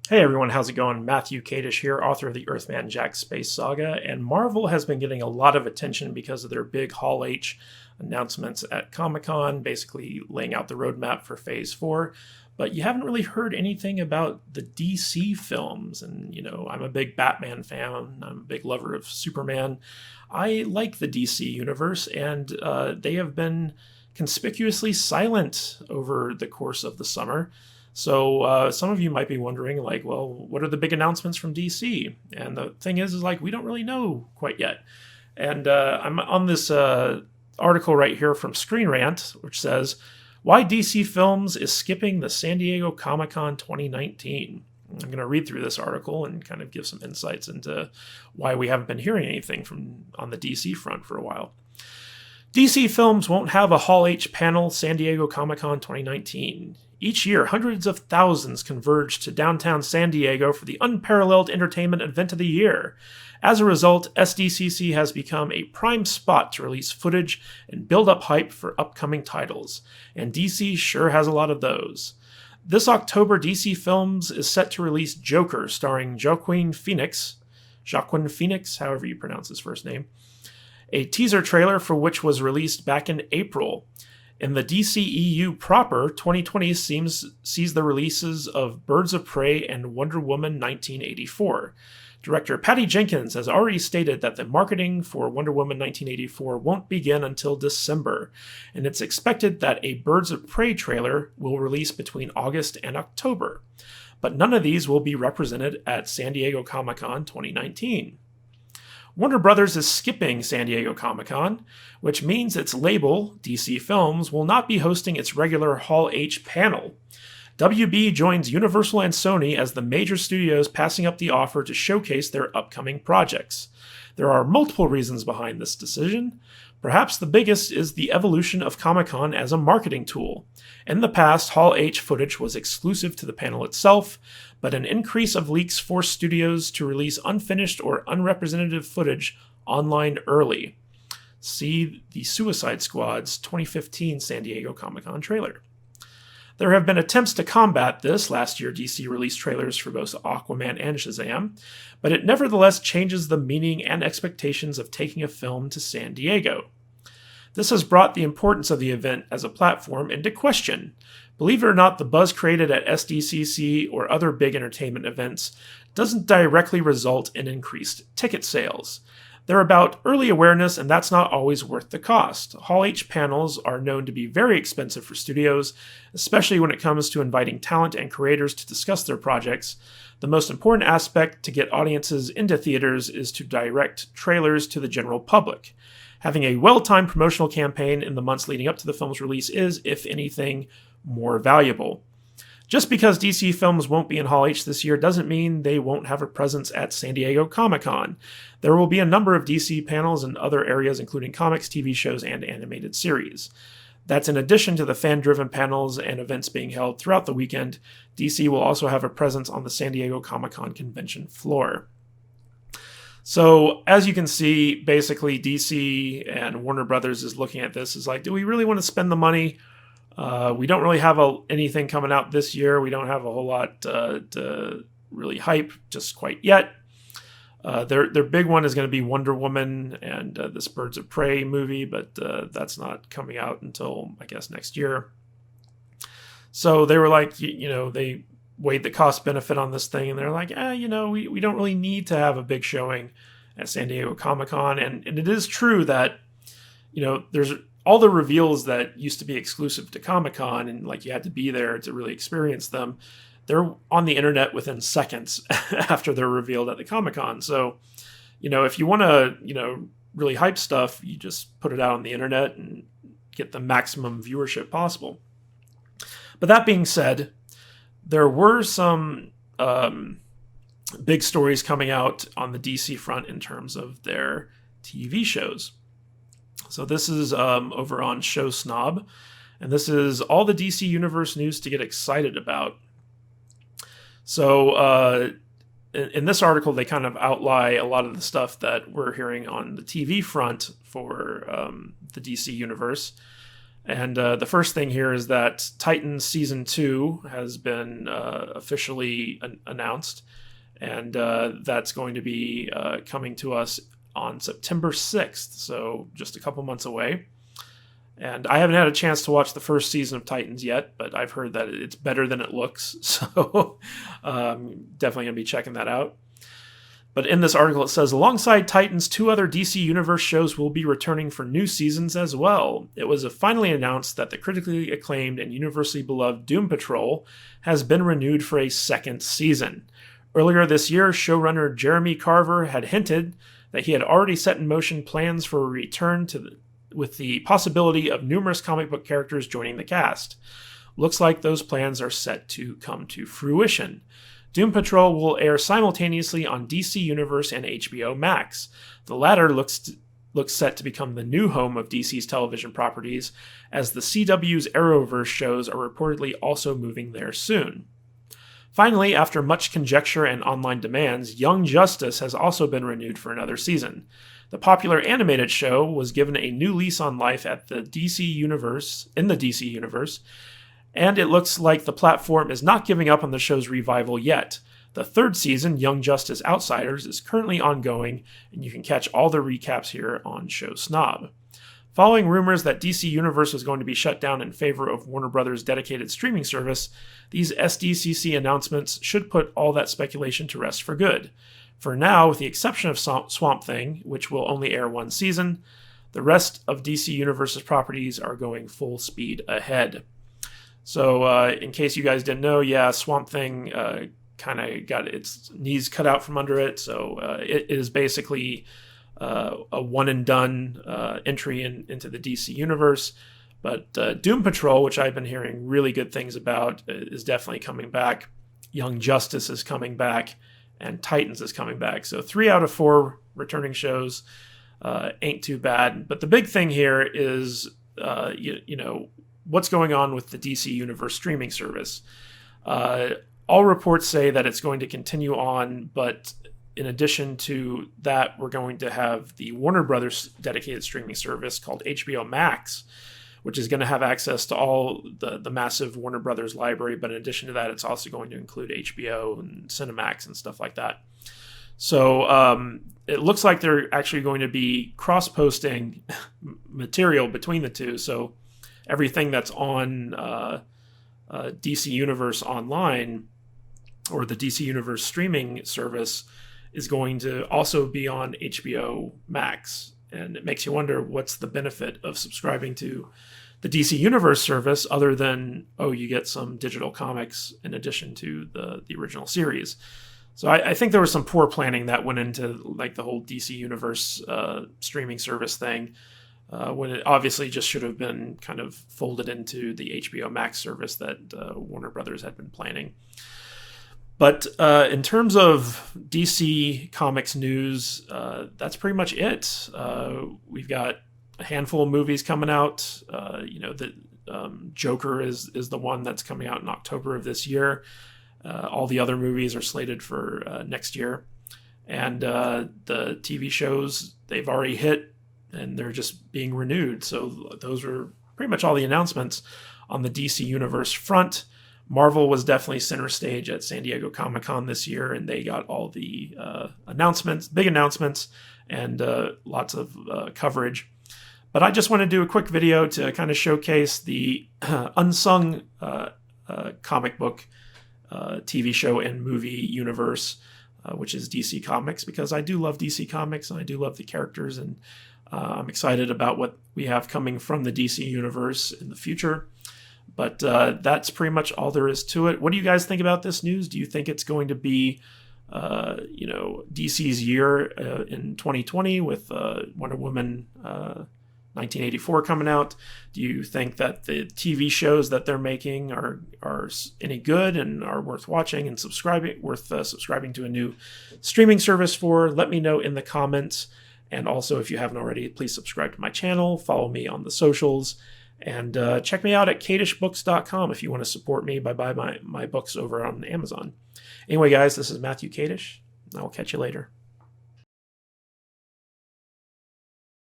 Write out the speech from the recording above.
Hey everyone, how's it going? Matthew Kadish here, author of the Earthman Jack Space Saga, and Marvel has been getting a lot of attention because of their big Hall H announcements at Comic-Con, basically laying out the roadmap for Phase 4. But you haven't really heard anything about the DC films, and I'm a big Batman fan, I'm a big lover of Superman. I like the DC universe, and they have been conspicuously silent over the course of the summer. So some of you might be wondering, like, well, what are the big announcements from DC? And the thing is like, we don't really know quite yet. And I'm on this article right here from Screen Rant, which says, why DC Films is skipping the San Diego Comic-Con 2019. I'm going to read through this article and kind of give some insights into why we haven't been hearing anything on the DC front for a while. DC Films won't have a Hall H panel San Diego Comic-Con 2019. Each year, hundreds of thousands converge to downtown San Diego for the unparalleled entertainment event of the year. As a result, SDCC has become a prime spot to release footage and build up hype for upcoming titles, and DC sure has a lot of those. This October, DC Films is set to release Joker, starring Joaquin Phoenix, however you pronounce his first name, a teaser trailer for which was released back in April. In the DCEU proper, 2020 sees the releases of Birds of Prey and Wonder Woman 1984. Director Patty Jenkins has already stated that the marketing for Wonder Woman 1984 won't begin until December, and it's expected that a Birds of Prey trailer will release between August and October. But none of these will be represented at San Diego Comic-Con 2019. Warner Brothers is skipping San Diego Comic-Con, which means its label, DC Films, will not be hosting its regular Hall H panel. WB joins Universal and Sony as the major studios passing up the offer to showcase their upcoming projects. There are multiple reasons behind this decision. Perhaps the biggest is the evolution of Comic-Con as a marketing tool. In the past, Hall H footage was exclusive to the panel itself, but an increase of leaks forced studios to release unfinished or unrepresentative footage online early. See the Suicide Squad's 2015 San Diego Comic-Con trailer. There have been attempts to combat this. Last year, DC released trailers for both Aquaman and Shazam, but it nevertheless changes the meaning and expectations of taking a film to San Diego. This has brought the importance of the event as a platform into question. Believe it or not, the buzz created at SDCC or other big entertainment events doesn't directly result in increased ticket sales. They're about early awareness, and that's not always worth the cost. Hall H panels are known to be very expensive for studios, especially when it comes to inviting talent and creators to discuss their projects. The most important aspect to get audiences into theaters is to direct trailers to the general public. Having a well-timed promotional campaign in the months leading up to the film's release is, if anything, more valuable. Just because DC Films won't be in Hall H this year doesn't mean they won't have a presence at San Diego Comic-Con. There will be a number of DC panels in other areas, including comics, TV shows, and animated series. That's in addition to the fan-driven panels and events being held throughout the weekend. DC will also have a presence on the San Diego Comic-Con convention floor. So, as you can see, basically DC and Warner Brothers is looking at this as like, do we really want to spend the money? We don't really have anything coming out this year. We don't have a whole lot to really hype just quite yet. Their big one is going to be Wonder Woman and this Birds of Prey movie, but that's not coming out until, I guess, next year. So they were like, they weighed the cost benefit on this thing, and they're like, we don't really need to have a big showing at San Diego Comic-Con. And it is true that, there's all the reveals that used to be exclusive to Comic-Con and like you had to be there to really experience them, they're on the internet within seconds after they're revealed at the Comic-Con. So, if you want to, really hype stuff, you just put it out on the internet and get the maximum viewership possible. But that being said, there were some big stories coming out on the DC front in terms of their TV shows. So this is over on Show Snob, and this is all the DC Universe news to get excited about. So in this article, they kind of outline a lot of the stuff that we're hearing on the TV front for the DC Universe. And the first thing here is that Titans Season 2 has been officially announced, and that's going to be coming to us on September 6th, so just a couple months away. And I haven't had a chance to watch the first season of Titans yet, but I've heard that it's better than it looks, so definitely going to be checking that out. But in this article, it says, alongside Titans, 2 other DC Universe shows will be returning for new seasons as well. It was finally announced that the critically acclaimed and universally beloved Doom Patrol has been renewed for a second season. Earlier this year, showrunner Jeremy Carver had hinted that he had already set in motion plans for a return with the possibility of numerous comic book characters joining the cast. Looks like those plans are set to come to fruition. Doom Patrol will air simultaneously on DC Universe and HBO Max. The latter looks set to become the new home of DC's television properties, as the CW's Arrowverse shows are reportedly also moving there soon. Finally, after much conjecture and online demands, Young Justice has also been renewed for another season. The popular animated show was given a new lease on life in the DC Universe, and it looks like the platform is not giving up on the show's revival yet. The third season, Young Justice Outsiders, is currently ongoing, and you can catch all the recaps here on Show Snob. Following rumors that DC Universe was going to be shut down in favor of Warner Brothers' dedicated streaming service, these SDCC announcements should put all that speculation to rest for good. For now, with the exception of Swamp Thing, which will only air one season, the rest of DC Universe's properties are going full speed ahead. So, in case you guys didn't know, Swamp Thing kind of got its knees cut out from under it. So, it is basically a one-and-done entry into the DC Universe. But Doom Patrol, which I've been hearing really good things about, is definitely coming back. Young Justice is coming back. And Titans is coming back. So 3 out of 4 returning shows ain't too bad. But the big thing here is, what's going on with the DC Universe streaming service. All reports say that it's going to continue on, but in addition to that, we're going to have the Warner Brothers dedicated streaming service called HBO Max, which is going to have access to all the massive Warner Brothers library. But in addition to that, it's also going to include HBO and Cinemax and stuff like that. So it looks like they're actually going to be cross-posting material between the two. So everything that's on DC Universe Online or the DC Universe streaming service is going to also be on HBO Max. And it makes you wonder, what's the benefit of subscribing to the DC Universe service other than, you get some digital comics in addition to the original series. So I think there was some poor planning that went into like the whole DC Universe streaming service thing, when it obviously just should have been kind of folded into the HBO Max service that Warner Brothers had been planning. But in terms of DC Comics news, that's pretty much it. We've got a handful of movies coming out. Joker is the one that's coming out in October of this year. All the other movies are slated for next year. And the TV shows, they've already hit, and they're just being renewed. So those were pretty much all the announcements on the DC Universe front. Marvel was definitely center stage at San Diego Comic-Con this year, and they got all the big announcements, and lots of coverage. But I just want to do a quick video to kind of showcase the unsung comic book TV show and movie universe, which is DC Comics, because I do love DC Comics, and I do love the characters, and I'm excited about what we have coming from the DC Universe in the future. But that's pretty much all there is to it. What do you guys think about this news? Do you think it's going to be, DC's year in 2020 with Wonder Woman 1984 coming out? Do you think that the TV shows that they're making are any good and are worth watching and subscribing to a new streaming service for? Let me know in the comments. And also, if you haven't already, please subscribe to my channel, follow me on the socials, and check me out at kadishbooks.com if you want to support me by buying my books over on Amazon. Anyway, guys, this is Matthew Kadish. I will catch you later.